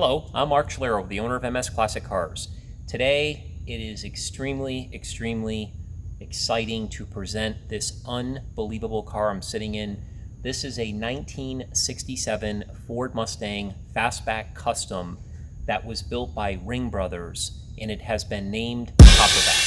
Hello, I'm Mark Schlero, the owner of MS Classic Cars. Today, it is extremely exciting to present this unbelievable car I'm sitting in. This is a 1967 Ford Mustang Fastback Custom that was built by Ringbrothers, and it has been named Copperback.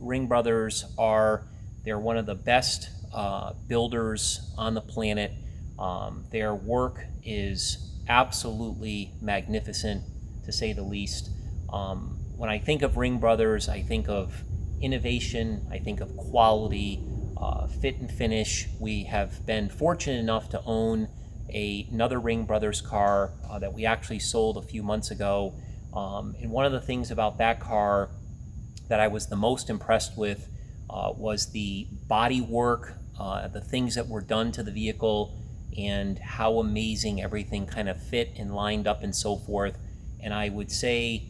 Ringbrothers are, they're one of the best builders on the planet. Their work is absolutely magnificent, to say the least. When I think of Ringbrothers, I think of innovation, I think of quality, fit and finish. We have been fortunate enough to own another Ringbrothers car that we actually sold a few months ago. And one of the things about that car that I was the most impressed with was the body work, the things that were done to the vehicle, and how amazing everything kind of fit and lined up and so forth. And I would say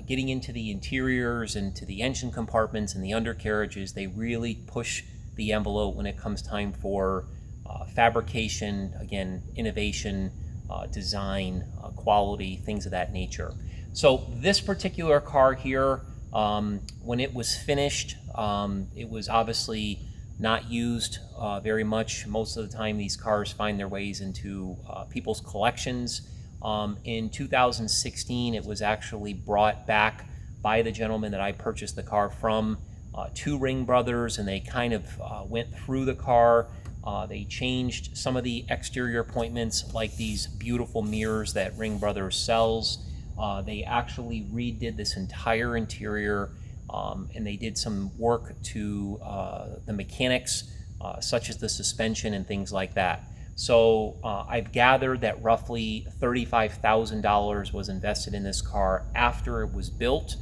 getting into the interiors and to the engine compartments and the undercarriages, they really push the envelope when it comes time for fabrication, again, innovation, design, quality, things of that nature. So this particular car here, when it was finished, it was obviously not used very much. Most of the time these cars find their ways into people's collections. In 2016, it was actually brought back by the gentleman that I purchased the car from to Ringbrothers, and they kind of went through the car. They changed some of the exterior appointments, like these beautiful mirrors that Ringbrothers sells. They actually redid this entire interior, and they did some work to the mechanics, such as the suspension and things like that. So I've gathered that roughly $35,000 was invested in this car after it was built.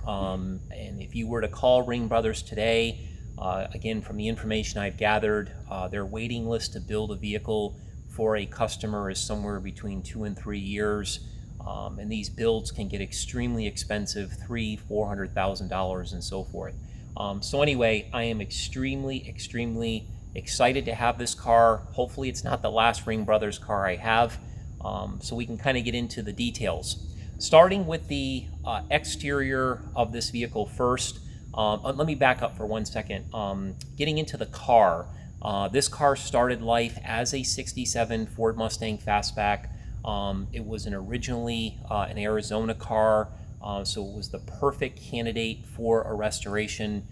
And if you were to call Ringbrothers today, again, from the information I've gathered, their waiting list to build a vehicle for a customer is somewhere between 2 and 3 years. And these builds can get extremely expensive, $300,000–$400,000 and so forth. So anyway, I am extremely excited to have this car. Hopefully it's not the last Ringbrothers car I have, so we can kind of get into the details. Starting with the exterior of this vehicle first, let me back up for 1 second. Getting into the car, this car started life as a 67 Ford Mustang Fastback. It was originally an Arizona car, so it was the perfect candidate for a restoration.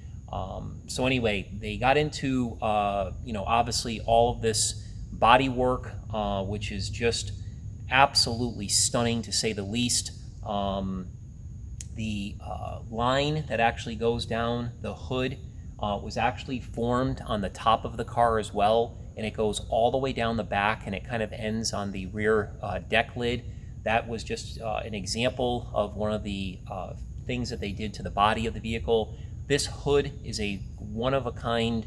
So anyway, they got into, obviously all of this body work, which is just absolutely stunning, to say the least. The line that actually goes down the hood was actually formed on the top of the car as well, and it goes all the way down the back, and it kind of ends on the rear deck lid. That was just an example of one of the things that they did to the body of the vehicle. This hood is a one-of-a-kind,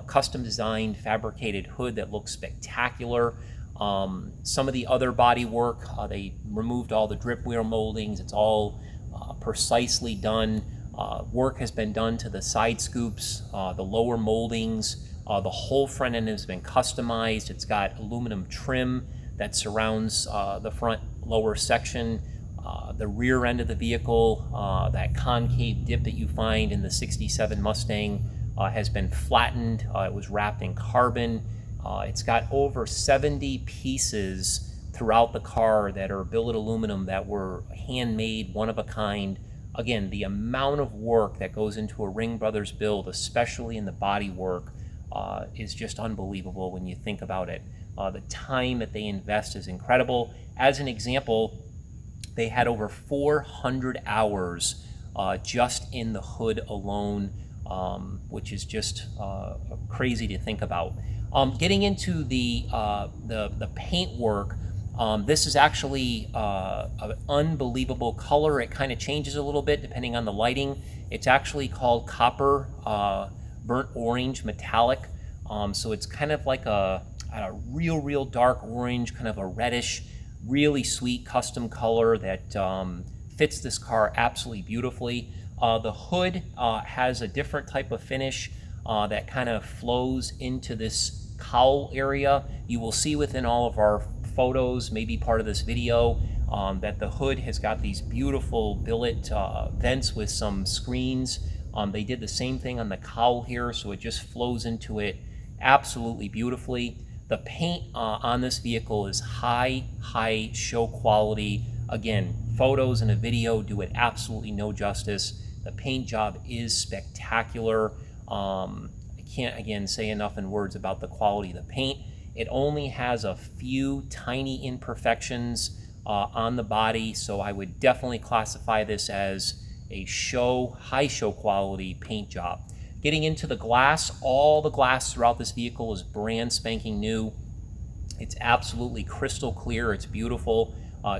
custom-designed, fabricated hood that looks spectacular. Some of the other body work, they removed all the drip wheel moldings. It's all precisely done. Work has been done to the side scoops, the lower moldings. The whole front end has been customized. It's got aluminum trim that surrounds the front lower section. The rear end of the vehicle, that concave dip that you find in the 67 Mustang, has been flattened. It was wrapped in carbon. It's got over 70 pieces throughout the car that are billet aluminum that were handmade, one of a kind. Again, the amount of work that goes into a Ringbrothers build, especially in the body work, is just unbelievable when you think about it. The time that they invest is incredible. As an example, they had over 400 hours just in the hood alone, which is just crazy to think about. Getting into the paint work, this is actually an unbelievable color. It kind of changes a little bit depending on the lighting. It's actually called Copper Burnt Orange Metallic. So it's kind of like a real dark orange, kind of a reddish, really sweet custom color that fits this car absolutely beautifully. The hood has a different type of finish that kind of flows into this cowl area. You will see within all of our photos, maybe part of this video, that the hood has got these beautiful billet vents with some screens. They did the same thing on the cowl here, so it just flows into it absolutely beautifully. The paint on this vehicle is high show quality. Again, photos and a video do it absolutely no justice. The paint job is spectacular. I can't, again, say enough in words about the quality of the paint. It only has a few tiny imperfections on the body, so I would definitely classify this as a high show quality paint job. Getting into the glass, all the glass throughout this vehicle is brand spanking new. It's absolutely crystal clear. It's beautiful.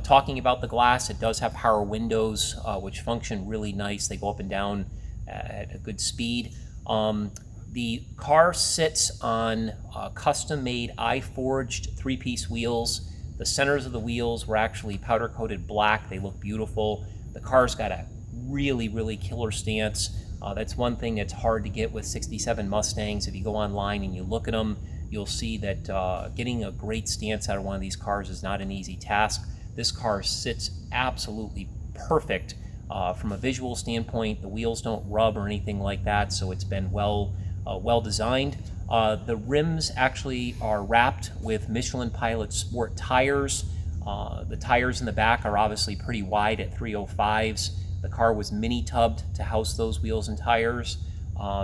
Talking about the glass, it does have power windows, which function really nice. They go up and down at a good speed. The car sits on custom-made eye-forged three-piece wheels. The centers of the wheels were actually powder-coated black. They look beautiful. The car's got a really killer stance. That's one thing that's hard to get with 67 Mustangs. If you go online and you look at them, you'll see that getting a great stance out of one of these cars is not an easy task. This car sits absolutely perfect from a visual standpoint. The wheels don't rub or anything like that, so it's been well designed. The rims actually are wrapped with Michelin Pilot Sport tires. The tires in the back are obviously pretty wide at 305s. The car was mini tubbed to house those wheels and tires.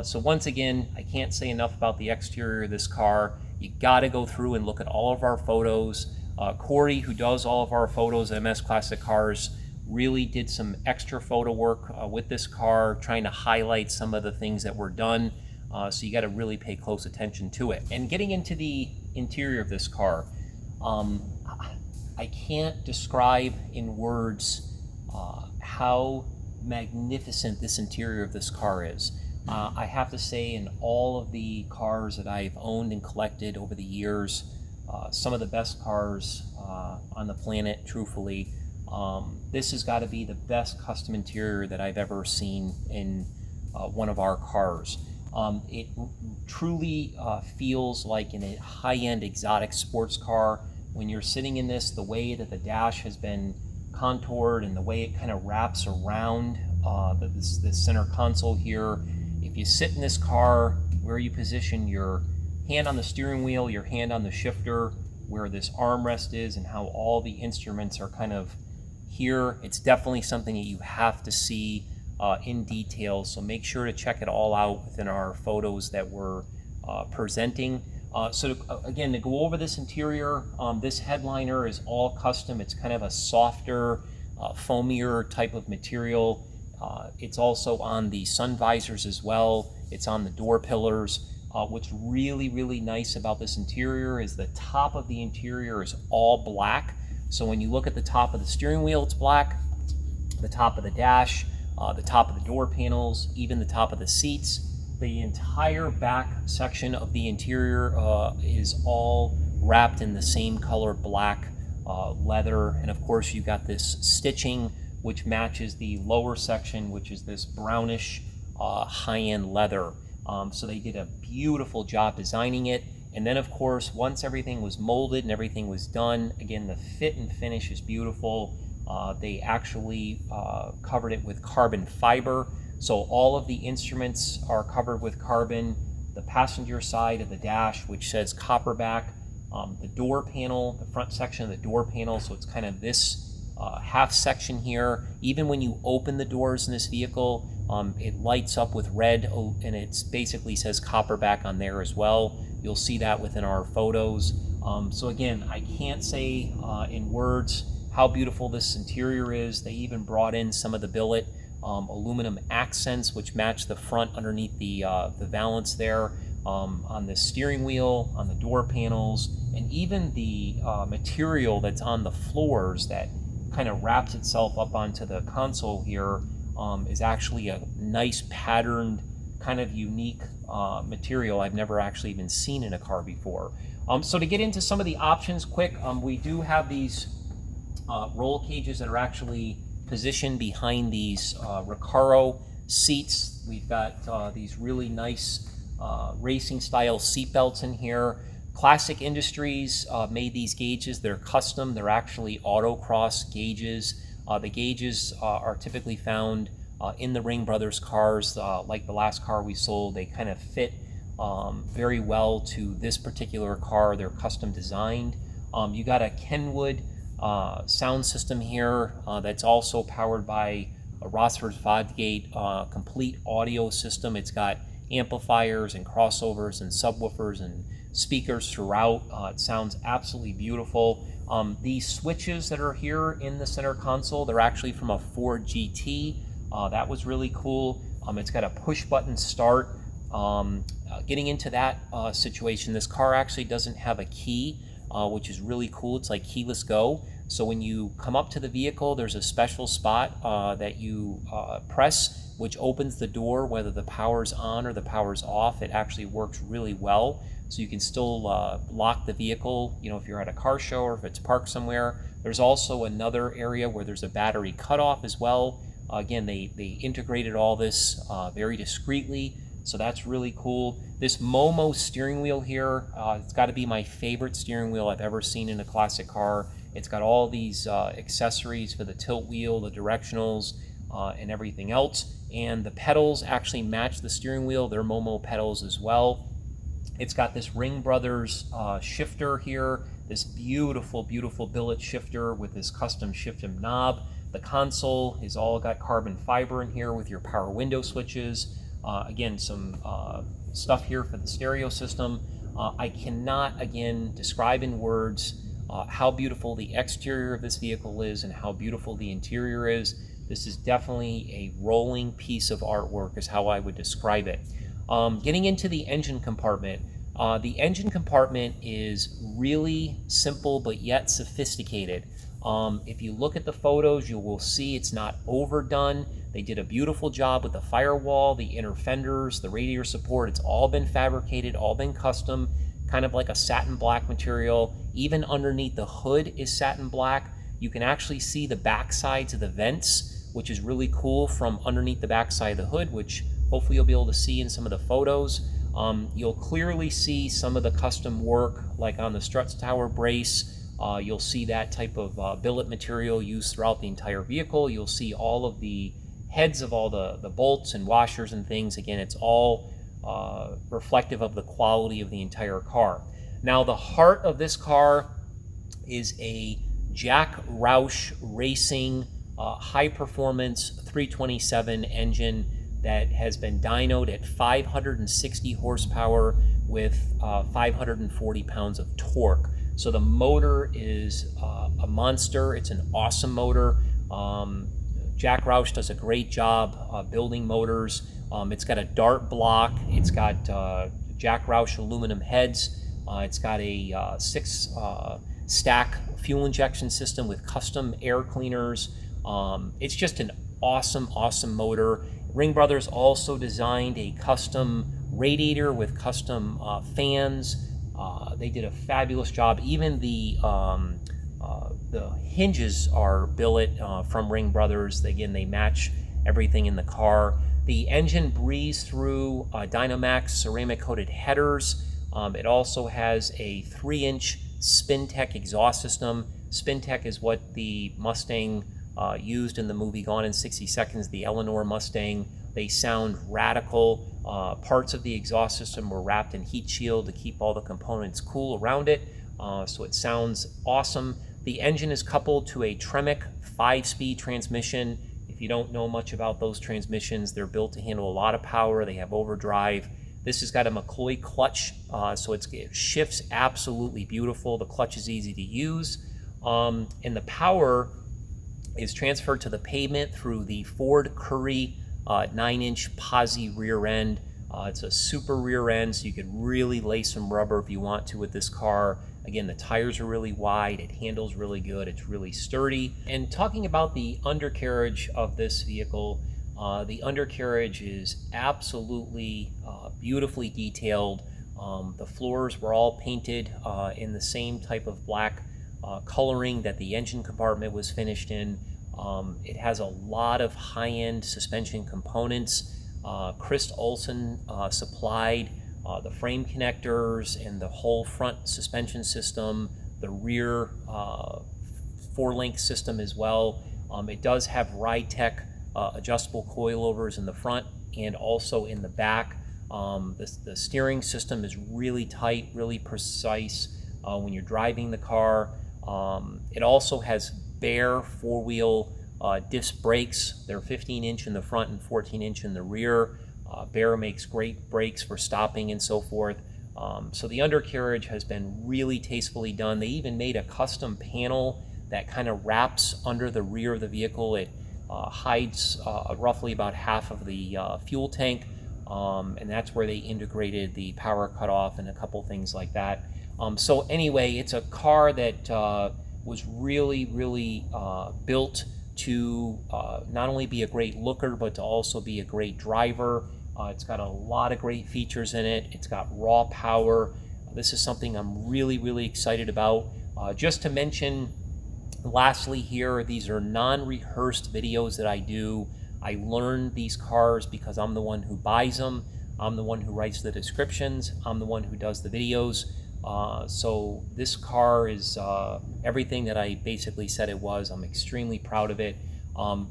So once again, I can't say enough about the exterior of this car. You gotta go through and look at all of our photos. Corey, who does all of our photos at MS Classic Cars, really did some extra photo work with this car, trying to highlight some of the things that were done. So you gotta really pay close attention to it. And getting into the interior of this car, I can't describe in words how magnificent this interior of this car is. I have to say, in all of the cars that I've owned and collected over the years, some of the best cars on the planet, truthfully, this has got to be the best custom interior that I've ever seen in one of our cars. It truly feels like in a high-end exotic sports car. When you're sitting in this, the way that the dash has been contoured and the way it kind of wraps around this center console here. If you sit in this car, where you position your hand on the steering wheel, your hand on the shifter, where this armrest is, and how all the instruments are kind of here, it's definitely something that you have to see in detail. So make sure to check it all out within our photos that we're presenting. Again, to go over this interior, this headliner is all custom. It's kind of a softer, foamier type of material. It's also on the sun visors as well. It's on the door pillars. What's really nice about this interior is the top of the interior is all black. So when you look at the top of the steering wheel, it's black. The top of the dash, the top of the door panels, even the top of the seats. The entire back section of the interior is all wrapped in the same color black leather, and of course you got this stitching which matches the lower section, which is this brownish high-end leather. So they did a beautiful job designing it. And then of course, once everything was molded and everything was done, again, the fit and finish is beautiful. They actually covered it with carbon fiber. So all of the instruments are covered with carbon. The passenger side of the dash, which says Copperback. The door panel, the front section of the door panel, so it's kind of this half section here. Even when you open the doors in this vehicle, it lights up with red, and it basically says Copperback on there as well. You'll see that within our photos. So again, I can't say in words how beautiful this interior is. They even brought in some of the billet aluminum accents, which match the front underneath the valance there, on the steering wheel, on the door panels, and even the material that's on the floors that kind of wraps itself up onto the console here is actually a nice patterned, kind of unique material I've never actually even seen in a car before. So to get into some of the options quick, we do have these roll cages that are actually positioned behind these Recaro seats. We've got these really nice racing style seat belts in here. Classic Industries made these gauges. They're custom. They're actually autocross gauges. The gauges are typically found in the Ringbrothers cars, like the last car we sold. They kind of fit very well to this particular car. They're custom designed. You got a Kenwood sound system here that's also powered by a Rossford Fodgate complete audio system. It's got amplifiers and crossovers and subwoofers and speakers throughout. It sounds absolutely beautiful. These switches that are here in the center console, they're actually from a Ford GT. That was really cool. It's got a push button start. Getting into that situation, this car actually doesn't have a key, which is really cool. It's like keyless go. So when you come up to the vehicle, there's a special spot that you press, which opens the door, whether the power's on or the power's off. It actually works really well. So you can still lock the vehicle, you know, if you're at a car show or if it's parked somewhere. There's also another area where there's a battery cutoff as well. Again, they integrated all this very discreetly, so that's really cool. This Momo steering wheel here, it's got to be my favorite steering wheel I've ever seen in a classic car. It's got all these accessories for the tilt wheel, the directionals, and everything else. And the pedals actually match the steering wheel. They're Momo pedals as well. It's got this Ringbrothers shifter here, this beautiful, beautiful billet shifter with this custom shift-em knob. The console is all got carbon fiber in here with your power window switches. Again, some stuff here for the stereo system. I cannot, again, describe in words how beautiful the exterior of this vehicle is and how beautiful the interior is. This is definitely a rolling piece of artwork is how I would describe it. Getting into the engine compartment. The engine compartment is really simple but yet sophisticated. If you look at the photos, you will see it's not overdone. They did a beautiful job with the firewall, the inner fenders, the radiator support. It's all been fabricated, all been custom, kind of like a satin black material. Even underneath the hood is satin black. You can actually see the back sides of the vents, which is really cool from underneath the back side of the hood, which hopefully you'll be able to see in some of the photos. You'll clearly see some of the custom work, like on the struts tower brace. You'll see that type of billet material used throughout the entire vehicle. You'll see all of the heads of all the bolts and washers and things. Again, it's all reflective of the quality of the entire car. Now, the heart of this car is a Jack Roush Racing high-performance 327 engine that has been dynoed at 560 horsepower with 540 pounds of torque. So the motor is a monster. It's an awesome motor. Jack Roush does a great job building motors. It's got a dart block. It's got Jack Roush aluminum heads. It's got a 6-stack fuel injection system with custom air cleaners. It's just an awesome, awesome motor. Ringbrothers also designed a custom radiator with custom fans. They did a fabulous job. Even the hinges are billet from Ringbrothers. Again, they match everything in the car. The engine breathes through Dynamax ceramic coated headers. It also has a 3-inch Spintech exhaust system. Spintech is what the Mustang used in the movie Gone in 60 Seconds, the Eleanor Mustang. They sound radical. Parts of the exhaust system were wrapped in heat shield to keep all the components cool around it, so it sounds awesome. The engine is coupled to a Tremec 5-speed transmission. If you don't know much about those transmissions, they're built to handle a lot of power. They have overdrive. This has got a McCoy clutch, so it shifts absolutely beautiful. The clutch is easy to use, and the power is transferred to the pavement through the Ford Curry 9-inch posi rear end. It's a super rear end, so you could really lay some rubber if you want to with this car. Again, the tires are really wide, it handles really good, it's really sturdy. And talking about the undercarriage of this vehicle, the undercarriage is absolutely beautifully detailed. The floors were all painted in the same type of black coloring that the engine compartment was finished in. It has a lot of high-end suspension components. Chris Olson supplied the frame connectors and the whole front suspension system, the rear 4-link system as well. It does have Ritech adjustable coilovers in the front and also in the back. The steering system is really tight, really precise when you're driving the car. It also has bare 4-wheel disc brakes. They're 15-inch in the front and 14-inch in the rear. Bare makes great brakes for stopping and so forth. So the undercarriage has been really tastefully done. They even made a custom panel that kind of wraps under the rear of the vehicle. It hides roughly about half of the fuel tank, and that's where they integrated the power cutoff and a couple things like that. So anyway, it's a car that was really, really built to not only be a great looker, but to also be a great driver. It's got a lot of great features in it. It's got raw power. This is something I'm really, really excited about. Just to mention, lastly here, these are non-rehearsed videos that I do. I learned these cars because I'm the one who buys them. I'm the one who writes the descriptions. I'm the one who does the videos. So this car is everything that I basically said it was. I'm extremely proud of it.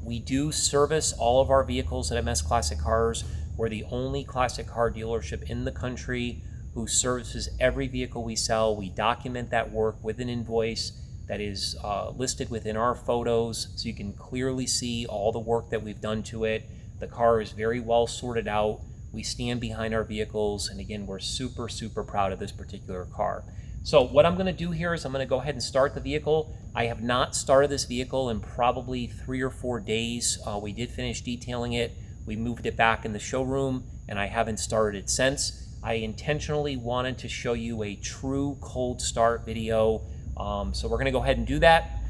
We do service all of our vehicles at MS Classic Cars. We're the only classic car dealership in the country who services every vehicle we sell. We document that work with an invoice that is listed within our photos, so you can clearly see all the work that we've done to it. The car is very well sorted out. We stand behind our vehicles, and again, we're super, super proud of this particular car. So what I'm going to do here is I'm going to go ahead and start the vehicle. I have not started this vehicle in probably 3 or 4 days. We did finish detailing it. We moved it back in the showroom, and I haven't started it since. I intentionally wanted to show you a true cold start video, so we're going to go ahead and do that.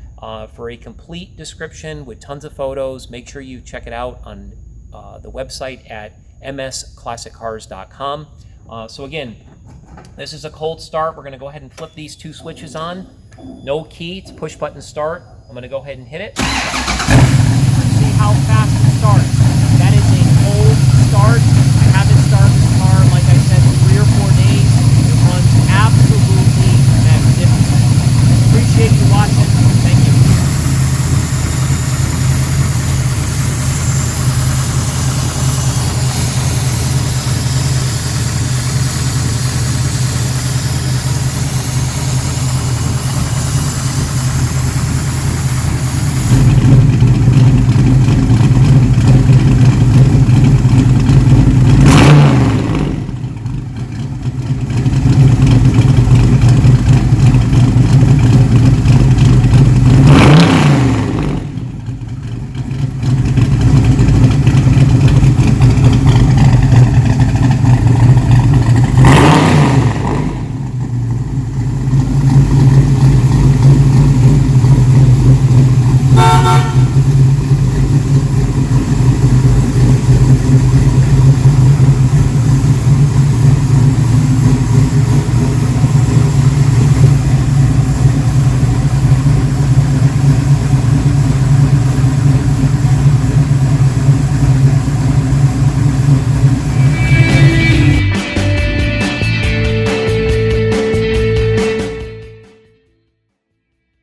For a complete description with tons of photos, make sure you check it out on the website at msclassiccars.com. So again, this is a cold start. We're going to go ahead and flip these 2 switches on. No key, it's push button start. I'm going to go ahead and hit it.